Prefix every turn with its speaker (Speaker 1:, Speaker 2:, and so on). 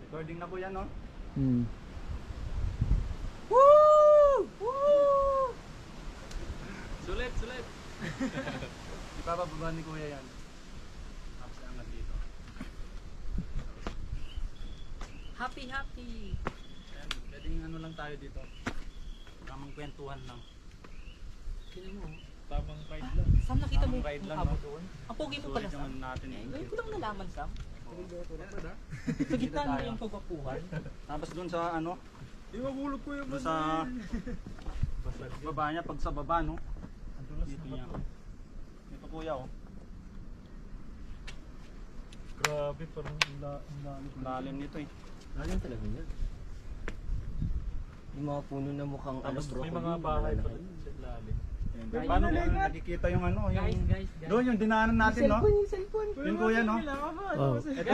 Speaker 1: Recording na kuya, no?
Speaker 2: Woo! Woo!
Speaker 1: Sulit, sulit. Ipapababa ni kuya yan. Tapos angat dito.
Speaker 2: Happy, happy.
Speaker 1: Ayan, pwedeng ano lang tayo dito. Tamang kwentuhan lang.
Speaker 2: Tingnan mo.
Speaker 3: Tamang ride lang.
Speaker 2: Sam, nakita mo
Speaker 1: Tamang ride lang,
Speaker 2: abo
Speaker 1: no?
Speaker 2: doon? Ang pogi mo pala,
Speaker 1: Sulit
Speaker 2: Sam.
Speaker 1: naman natin eh.
Speaker 2: Ngayon ko lang nalaman, Sam.
Speaker 1: Oo.
Speaker 2: Sa gitna na yung pagkakuhan.
Speaker 1: Tapos dun sa ano,
Speaker 3: Di mabulog ko yung
Speaker 1: dun sa baba niya, pag sa baba, no? Dito niya. Dito kuya, oh.
Speaker 3: Grabe, parang
Speaker 1: Lalim nito eh.
Speaker 4: Lalim talaga yan. Yung mga puno na mukhang
Speaker 3: Tapos
Speaker 4: bro.
Speaker 3: may mga bahay pa rin sa lalim.
Speaker 1: Ayan, paano kung nakikita yung ano, yung
Speaker 2: Guys.
Speaker 1: doon yung dinaanan natin, no?
Speaker 4: Yung cellphone.
Speaker 1: Yung kuya, no?
Speaker 3: Kailangan ba?
Speaker 4: Oh.
Speaker 1: Ito